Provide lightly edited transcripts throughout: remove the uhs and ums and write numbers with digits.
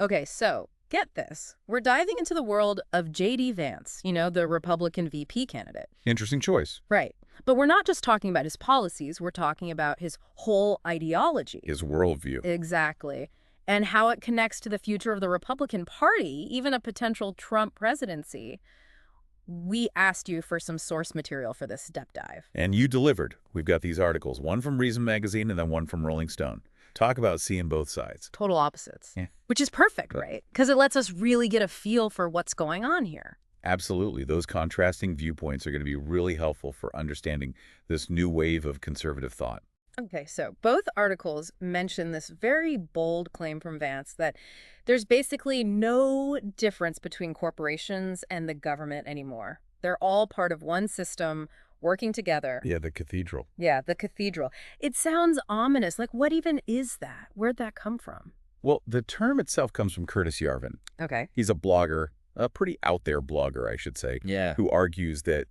Okay, so get this. We're diving into the world of J.D. Vance, the Republican VP candidate. Interesting choice. Right. But we're not just talking about his policies, we're talking about his whole ideology. His worldview. Exactly. And how it connects to the future of the Republican Party, even a potential Trump presidency. We asked you for some source material for this deep dive. And you delivered. We've got these articles, one from Reason Magazine and then one from Rolling Stone. Talk about seeing both sides. Total opposites. Yeah. Which is perfect, right? Because it lets us really get a feel for what's going on here. Absolutely. Those contrasting viewpoints are going to be really helpful for understanding this new wave of conservative thought. Okay, so both articles mention this very bold claim from Vance that there's basically no difference between corporations and the government anymore. They're all part of one system, working together. Yeah, the cathedral. Yeah, the cathedral. It sounds ominous. Like, what even is that? Where'd that come from? Well, the term itself comes from Curtis Yarvin. Okay. He's a blogger, a pretty out there blogger, I should say, who argues that,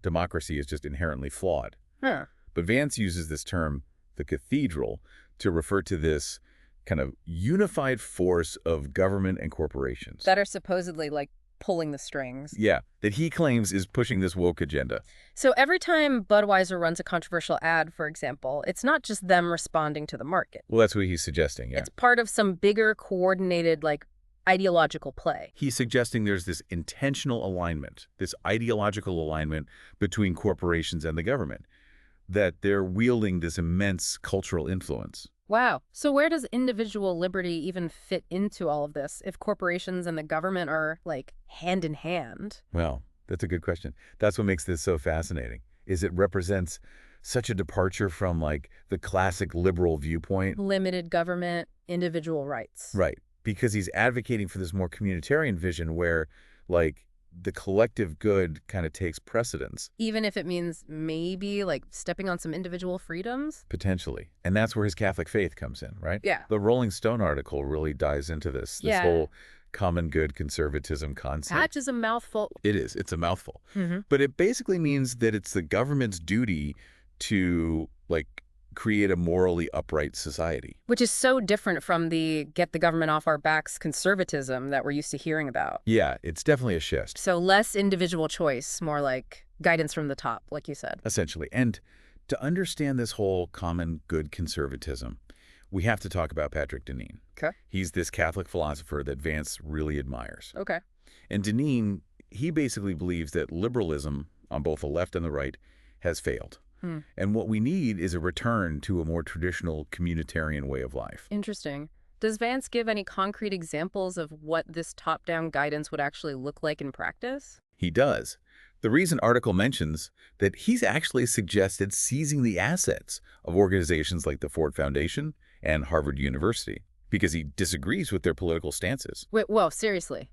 democracy is just inherently flawed. Huh. But Vance uses this term, the cathedral, to refer to this kind of unified force of government and corporations. That are supposedly, pulling the strings. Yeah, that he claims is pushing this woke agenda. So every time Budweiser runs a controversial ad, for example, it's not just them responding to the market. Well, that's what he's suggesting, yeah. It's part of some bigger, coordinated, ideological play. He's suggesting there's this intentional alignment, this ideological alignment between corporations and the government, that they're wielding this immense cultural influence. Wow. So where does individual liberty even fit into all of this if corporations and the government are, hand in hand? Well, that's a good question. That's what makes this so fascinating, is it represents such a departure from, the classic liberal viewpoint. Limited government, individual rights. Right. Because he's advocating for this more communitarian vision where, the collective good kind of takes precedence. Even if it means maybe, stepping on some individual freedoms? Potentially. And that's where his Catholic faith comes in, right? Yeah. The Rolling Stone article really dives into this whole common good conservatism concept. That is a mouthful. It is. It's a mouthful. Mm-hmm. But it basically means that it's the government's duty to, create a morally upright society. Which is so different from the get the government off our backs conservatism that we're used to hearing about. Yeah, it's definitely a shift. So less individual choice, more like guidance from the top, like you said. Essentially. And to understand this whole common good conservatism, we have to talk about Patrick Deneen. Okay. He's this Catholic philosopher that Vance really admires. Okay. And Deneen, he basically believes that liberalism on both the left and the right has failed. And what we need is a return to a more traditional communitarian way of life. Interesting. Does Vance give any concrete examples of what this top-down guidance would actually look like in practice? He does. The Reason article mentions that he's actually suggested seizing the assets of organizations like the Ford Foundation and Harvard University because he disagrees with their political stances. Wait, whoa, seriously?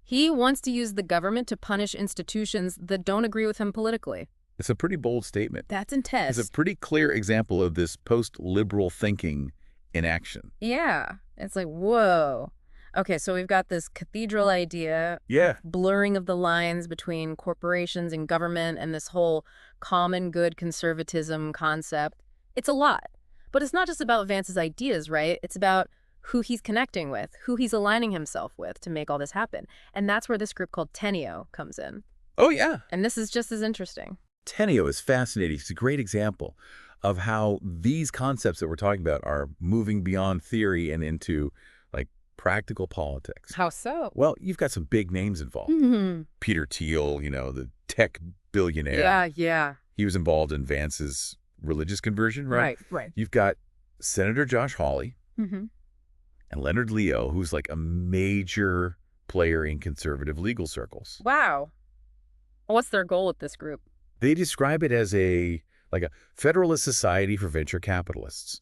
He wants to use the government to punish institutions that don't agree with him politically. It's a pretty bold statement. That's intense. It's a pretty clear example of this post-liberal thinking in action. Yeah. It's like, whoa. Okay, so we've got this cathedral idea. Yeah. Blurring of the lines between corporations and government and this whole common good conservatism concept. It's a lot. But it's not just about Vance's ideas, right? It's about who he's connecting with, who he's aligning himself with to make all this happen. And that's where this group called Teneo comes in. Oh, yeah. And this is just as interesting. Teneo is fascinating. It's a great example of how these concepts that we're talking about are moving beyond theory and into, practical politics. How so? Well, you've got some big names involved. Mm-hmm. Peter Thiel, the tech billionaire. Yeah. He was involved in Vance's religious conversion, right? Right. You've got Senator Josh Hawley Mm-hmm. and Leonard Leo, who's a major player in conservative legal circles. Wow. What's their goal with this group? They describe it as a federalist society for venture capitalists.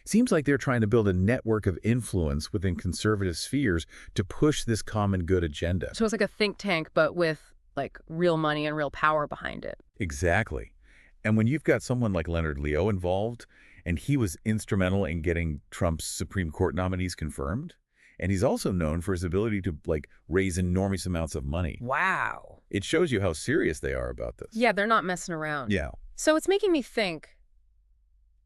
Seems like they're trying to build a network of influence within conservative spheres to push this common good agenda. So it's like a think tank, but with real money and real power behind it. Exactly. And when you've got someone like Leonard Leo involved, and he was instrumental in getting Trump's Supreme Court nominees confirmed, and he's also known for his ability to raise enormous amounts of money. Wow. It shows you how serious they are about this. Yeah, they're not messing around. Yeah. So it's making me think,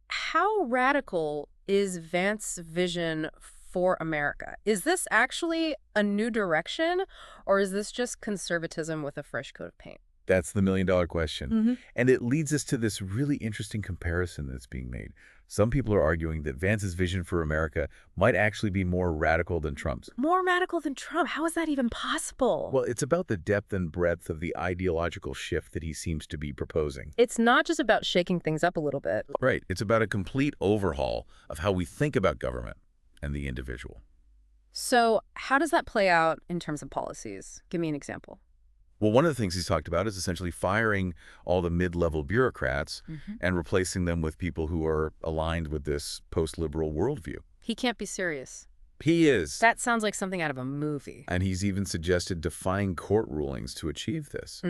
how radical is Vance's vision for America. Is this actually a new direction, or is this just conservatism with a fresh coat of paint? That's the million-dollar question. Mm-hmm. And it leads us to this really interesting comparison that's being made. Some people are arguing that Vance's vision for America might actually be more radical than Trump's. More radical than Trump? How is that even possible? Well, it's about the depth and breadth of the ideological shift that he seems to be proposing. It's not just about shaking things up a little bit. Right. It's about a complete overhaul of how we think about government and the individual. So how does that play out in terms of policies? Give me an example. Well, one of the things he's talked about is essentially firing all the mid-level bureaucrats and replacing them with people who are aligned with this post-liberal worldview. He can't be serious. He is. That sounds like something out of a movie. And he's even suggested defying court rulings to achieve this.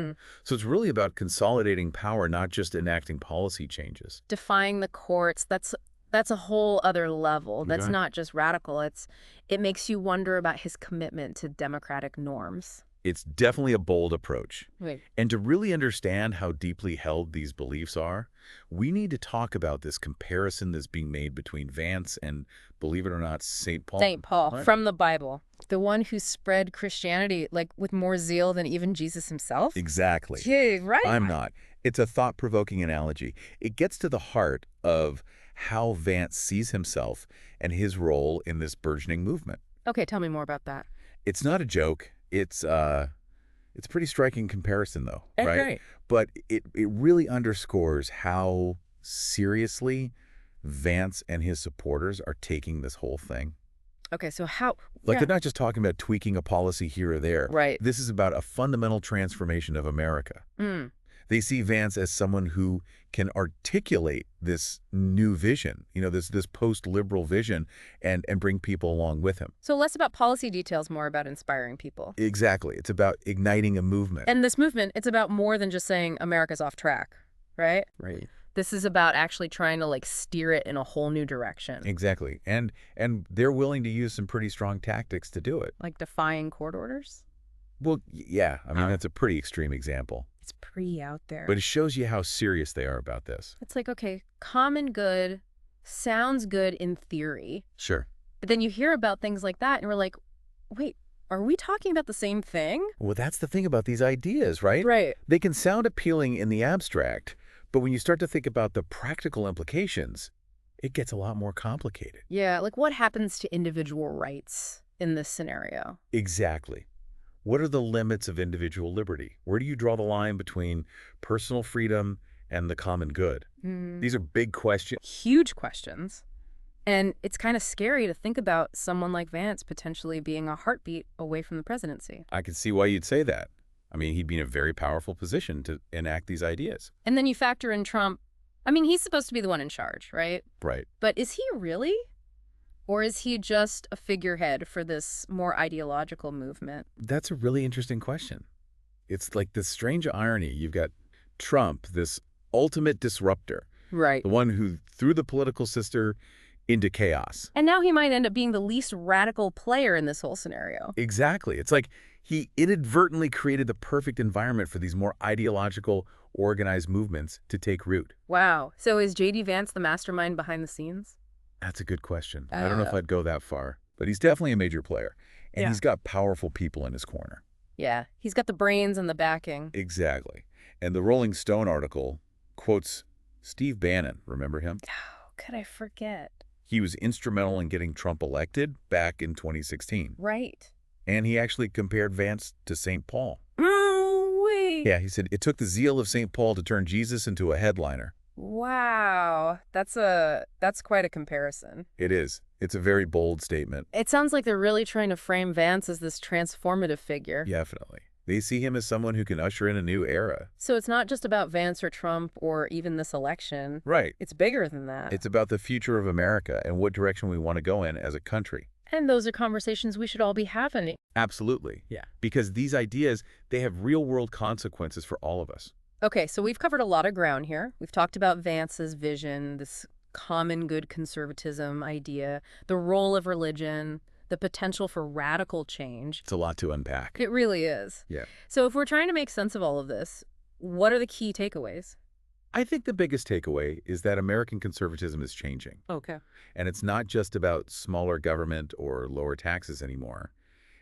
So it's really about consolidating power, not just enacting policy changes. Defying the courts, that's a whole other level. That's Okay. not just radical. It makes you wonder about his commitment to democratic norms. It's definitely a bold approach. Wait. And to really understand how deeply held these beliefs are, we need to talk about this comparison that's being made between Vance and, believe it or not, St. Paul. St. Paul, Right. from the Bible. The one who spread Christianity, like, with more zeal than even Jesus himself? Exactly. Yeah, right. I'm not. It's a thought-provoking analogy. It gets to the heart of how Vance sees himself and his role in this burgeoning movement. Okay, tell me more about that. It's not a joke. It's a pretty striking comparison, though, right? Okay. But it really underscores how seriously Vance and his supporters are taking this whole thing. Okay, so how... Like, yeah. they're not just talking about tweaking a policy here or there. Right. This is about a fundamental transformation of America. Mm. They see Vance as someone who can articulate this new vision, this post-liberal vision, and bring people along with him. So less about policy details, more about inspiring people. Exactly. It's about igniting a movement. And this movement, it's about more than just saying America's off track, right? Right. This is about actually trying to, like, steer it in a whole new direction. Exactly. And they're willing to use some pretty strong tactics to do it. Like defying court orders? Well, yeah. I mean, that's a pretty extreme example. It's pretty out there. But it shows you how serious they are about this. It's like, okay, common good sounds good in theory. Sure. But then you hear about things like that and we're like, wait, are we talking about the same thing? Well, that's the thing about these ideas, right? Right. They can sound appealing in the abstract, but when you start to think about the practical implications, it gets a lot more complicated. Yeah, like what happens to individual rights in this scenario? Exactly. What are the limits of individual liberty? Where do you draw the line between personal freedom and the common good? These are big questions. Huge questions. And it's kind of scary to think about someone like Vance potentially being a heartbeat away from the presidency. I can see why you'd say that. I mean, he'd be in a very powerful position to enact these ideas. And then you factor in Trump. I mean, he's supposed to be the one in charge, right? Right. But is he really? Or is he just a figurehead for this more ideological movement? That's a really interesting question. It's like this strange irony. You've got Trump, this ultimate disruptor, Right. the one who threw the political system into chaos. And now he might end up being the least radical player in this whole scenario. Exactly. It's like he inadvertently created the perfect environment for these more ideological, organized movements to take root. Wow. So is J.D. Vance the mastermind behind the scenes? That's a good question. I don't know if I'd go that far, but he's definitely a major player. And Yeah. he's got powerful people in his corner. Yeah. He's got the brains and the backing. Exactly. And the Rolling Stone article quotes Steve Bannon. Remember him? How could I forget? He was instrumental in getting Trump elected back in 2016. Right. And he actually compared Vance to St. Paul. Wait. Yeah, he said, it took the zeal of St. Paul to turn Jesus into a headliner. Wow. That's quite a comparison. It is. It's a very bold statement. It sounds like they're really trying to frame Vance as this transformative figure. Definitely. They see him as someone who can usher in a new era. So it's not just about Vance or Trump or even this election. Right. It's bigger than that. It's about the future of America and what direction we want to go in as a country. And those are conversations we should all be having. Absolutely. Yeah. Because these ideas, they have real-world consequences for all of us. Okay, so we've covered a lot of ground here. We've talked about Vance's vision, this common good conservatism idea, the role of religion, the potential for radical change. It's a lot to unpack. It really is. Yeah. So if we're trying to make sense of all of this, what are the key takeaways? I think the biggest takeaway is that American conservatism is changing. Okay. And it's not just about smaller government or lower taxes anymore.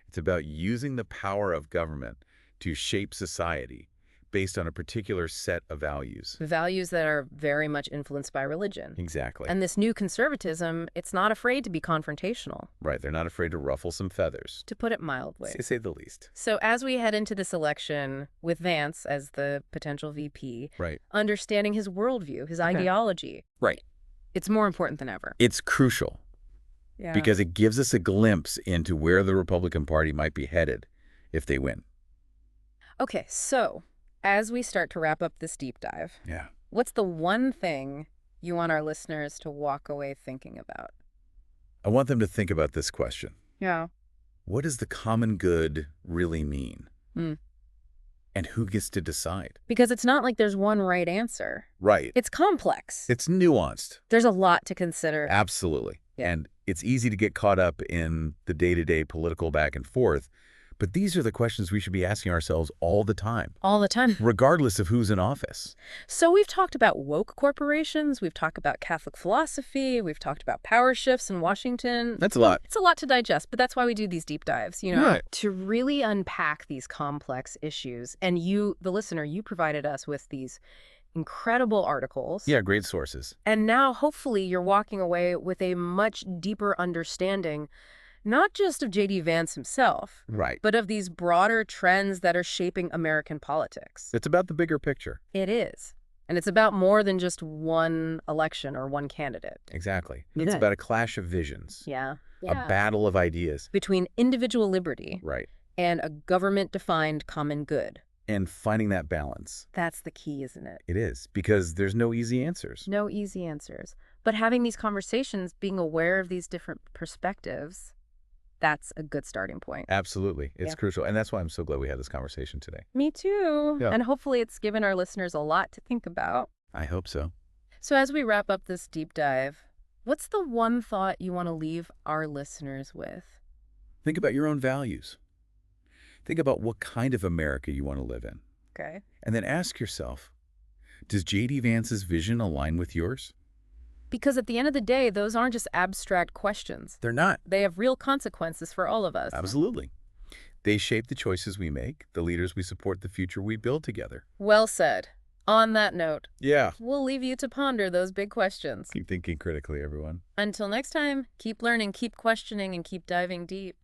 It's about using the power of government to shape society based on a particular set of values. Values that are very much influenced by religion. Exactly. And this new conservatism, it's not afraid to be confrontational, Right. They're not afraid to ruffle some feathers, to put it mildly. to say the least. So as we head into this election with Vance as the potential VP, Right. understanding his worldview, his ideology, Right. it's more important than ever. It's crucial Yeah. because it gives us a glimpse into where the Republican Party might be headed if they win. Okay, so as we start to wrap up this deep dive, Yeah. what's the one thing you want our listeners to walk away thinking about? I want them to think about this question. Yeah. What does the common good really mean? Hmm. And who gets to decide? Because it's not like there's one right answer. Right. It's complex. It's nuanced. There's a lot to consider. Absolutely. Yeah. And it's easy to get caught up in the day-to-day political back and forth. But these are the questions we should be asking ourselves all the time, All the time. regardless of who's in office. So we've talked about woke corporations, we've talked about Catholic philosophy, we've talked about power shifts in Washington. That's a lot. It's a lot to digest, but that's why we do these deep dives, you know, Right. to really unpack these complex issues. And you, the listener, you provided us with these incredible articles. Yeah, great sources. And now, hopefully, you're walking away with a much deeper understanding, not just of J.D. Vance himself, Right. but of these broader trends that are shaping American politics. It's about the bigger picture. It is. And it's about more than just one election or one candidate. Exactly. Yeah. It's about a clash of visions, Yeah. a battle of ideas. Between individual liberty Right. and a government-defined common good. And finding that balance. That's the key, isn't it? It is, because there's no easy answers. No easy answers. But having these conversations, being aware of these different perspectives, that's a good starting point. Absolutely. It's Yeah. crucial. And that's why I'm so glad we had this conversation today. Me too. Yeah. And hopefully it's given our listeners a lot to think about. I hope so. So as we wrap up this deep dive, what's the one thought you want to leave our listeners with? Think about your own values. Think about what kind of America you want to live in. Okay. And then ask yourself, does J.D. Vance's vision align with yours? Because at the end of the day, those aren't just abstract questions. They're not. They have real consequences for all of us. Absolutely. They shape the choices we make, the leaders we support, the future we build together. Well said. On that note, Yeah. we'll leave you to ponder those big questions. Keep thinking critically, everyone. Until next time, keep learning, keep questioning, and keep diving deep.